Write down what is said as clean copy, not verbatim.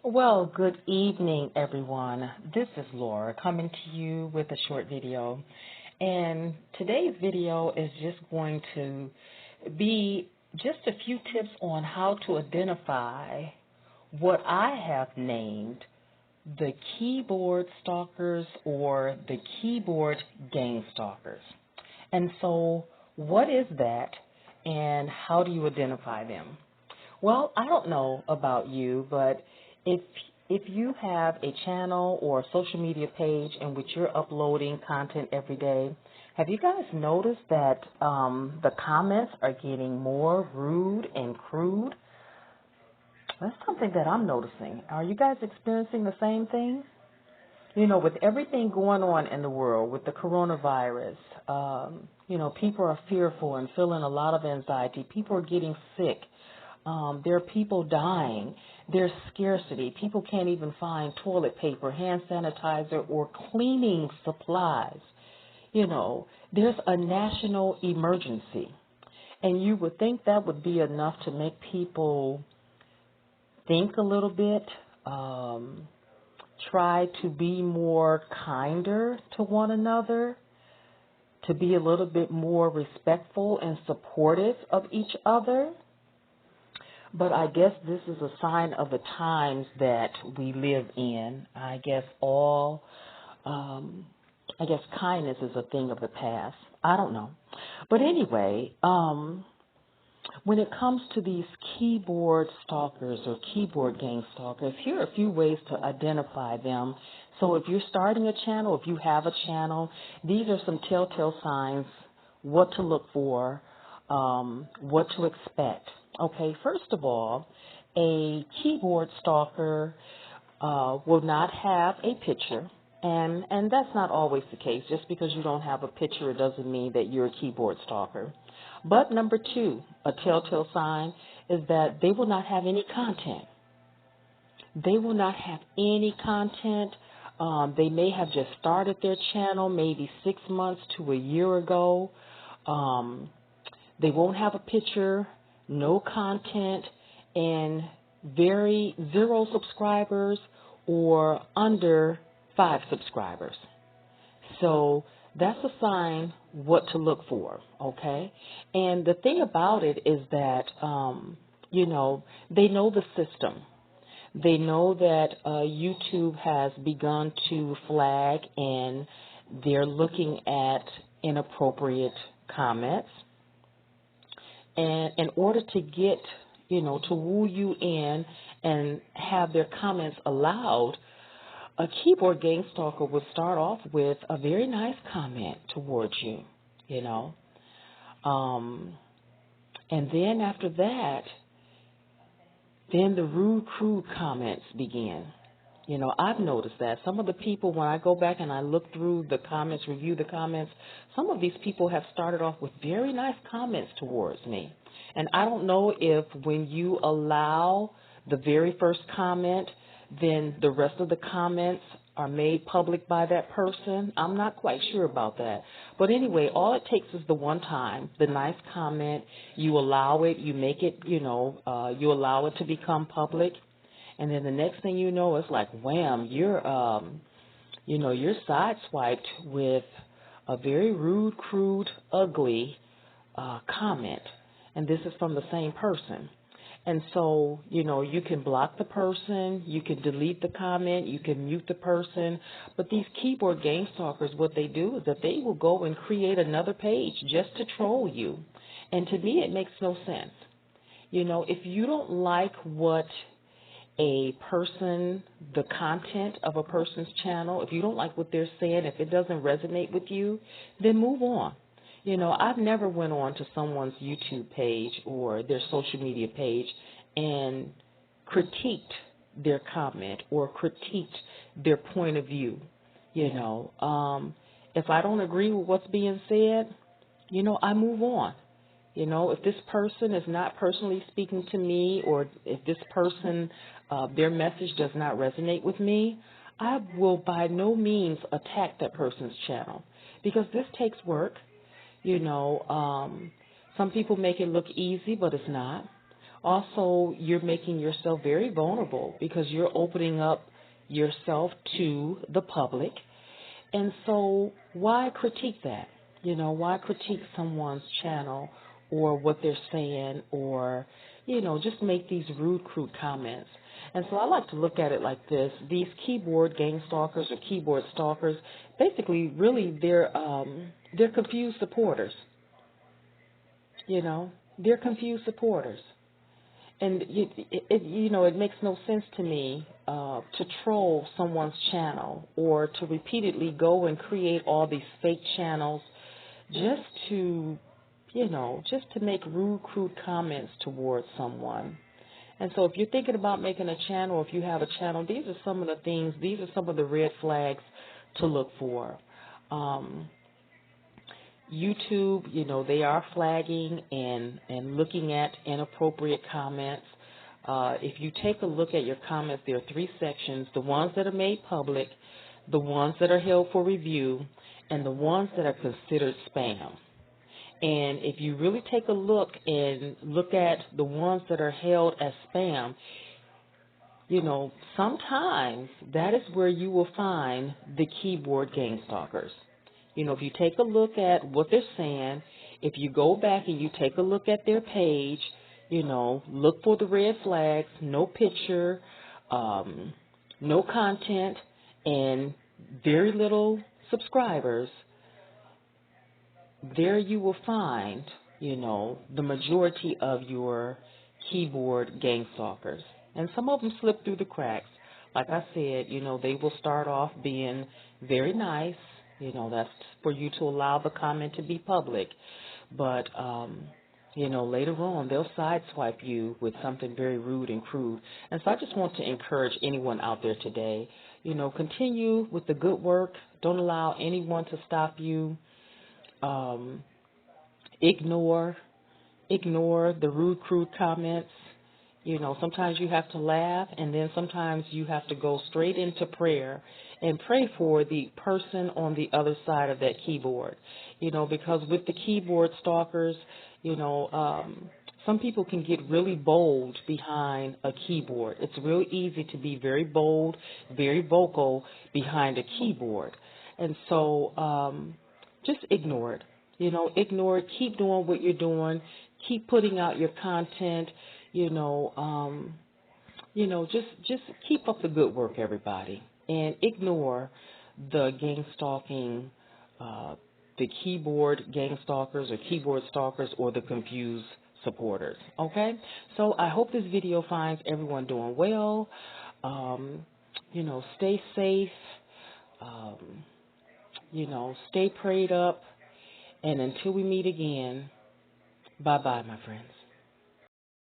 Well, good evening, everyone. This is Laura coming to you with a short video. And today's video is just going to be just a few tips on how to identify what I have named the keyboard stalkers or the keyboard gang stalkers. And so, what is that and how do you identify them? Well, I don't know about you, but if if you have a channel or a social media page in which you're uploading content every day, have you guys noticed that the comments are getting more rude and crude? That's something that I'm noticing. Are you guys experiencing the same thing? You know, with everything going on in the world, with the coronavirus, people are fearful and feeling a lot of anxiety. People are getting sick. There are people dying. There's scarcity. People can't even find toilet paper, hand sanitizer, or cleaning supplies. You know, there's a national emergency. And you would think that would be enough to make people think a little bit, try to be more kinder to one another, to be a little bit more respectful and supportive of each other. But I guess this is a sign of the times that we live in. I guess kindness is a thing of the past. I don't know. But anyway, when it comes to these keyboard stalkers or keyboard gang stalkers, here are a few ways to identify them. So if you're starting a channel, if you have a channel, these are some telltale signs, what to look for, what to expect. Okay, first of all, a keyboard stalker will not have a picture, and that's not always the case. Just because you don't have a picture, it doesn't mean that you're a keyboard stalker. But number two, a telltale sign is that they will not have any content. They will not have any content. They may have just started their channel maybe 6 months to a year ago. They won't have a picture, no content, and zero subscribers or under 5 subscribers. So that's a sign what to look for, okay? And the thing about it is that, they know the system. They know that YouTube has begun to flag and they're looking at inappropriate comments. And in order to get, to woo you in and have their comments allowed, a keyboard gang stalker would start off with a very nice comment towards you, And then after that, then the rude, crude comments begin. I've noticed that. Some of the people, when I go back and I look through the comments, review the comments, some of these people have started off with very nice comments towards me. And I don't know if when you allow the very first comment, then the rest of the comments are made public by that person. I'm not quite sure about that. But anyway, all it takes is the one time, the nice comment, you allow it, you make it, you allow it to become public. And then the next thing you know, it's like, wham, you're sideswiped with a very rude, crude, ugly comment. And this is from the same person. And so, you can block the person, you can delete the comment, you can mute the person. But these keyboard gang stalkers, what they do is that they will go and create another page just to troll you. And to me, it makes no sense. If you don't like what the content of a person's channel, if you don't like what they're saying, if it doesn't resonate with you, then move on. I've never went on to someone's YouTube page or their social media page and critiqued their comment or critiqued their point of view. If I don't agree with what's being said, I move on. If this person is not personally speaking to me or if this person, their message does not resonate with me, I will by no means attack that person's channel because this takes work. Some people make it look easy, but it's not. Also, you're making yourself very vulnerable because you're opening up yourself to the public. And so why critique that? Why critique someone's channel or what they're saying, or, just make these rude, crude comments. And so I like to look at it like this. These keyboard gang stalkers or keyboard stalkers, basically, really, they're confused supporters. They're confused supporters. And it makes no sense to me to troll someone's channel or to repeatedly go and create all these fake channels just to, just to make rude, crude comments towards someone. And so if you're thinking about making a channel, if you have a channel, these are some of the things, these are some of the red flags to look for. YouTube, they are flagging and looking at inappropriate comments. If you take a look at your comments, there are 3 sections: the ones that are made public, the ones that are held for review, and the ones that are considered spam. And if you really take a look and look at the ones that are held as spam, sometimes that is where you will find the keyboard gang stalkers. If you take a look at what they're saying, if you go back and you take a look at their page, look for the red flags, no picture, no content, and very little subscribers, there you will find, the majority of your keyboard gang stalkers. And some of them slip through the cracks. Like I said, they will start off being very nice. That's for you to allow the comment to be public. But, later on, they'll sideswipe you with something very rude and crude. And so I just want to encourage anyone out there today, continue with the good work. Don't allow anyone to stop you. Ignore the rude, crude comments. Sometimes you have to laugh, and then sometimes you have to go straight into prayer and pray for the person on the other side of that keyboard. Because with the keyboard stalkers, some people can get really bold behind a keyboard. It's real easy to be very bold, very vocal behind a keyboard. And so just ignore it. Ignore it. Keep doing what you're doing. Keep putting out your content. Just keep up the good work, everybody, and ignore the gang stalking, the keyboard gang stalkers or keyboard stalkers or the confused supporters. Okay, so I hope this video finds everyone doing well. Stay safe. Stay prayed up. And until we meet again, bye-bye, my friends.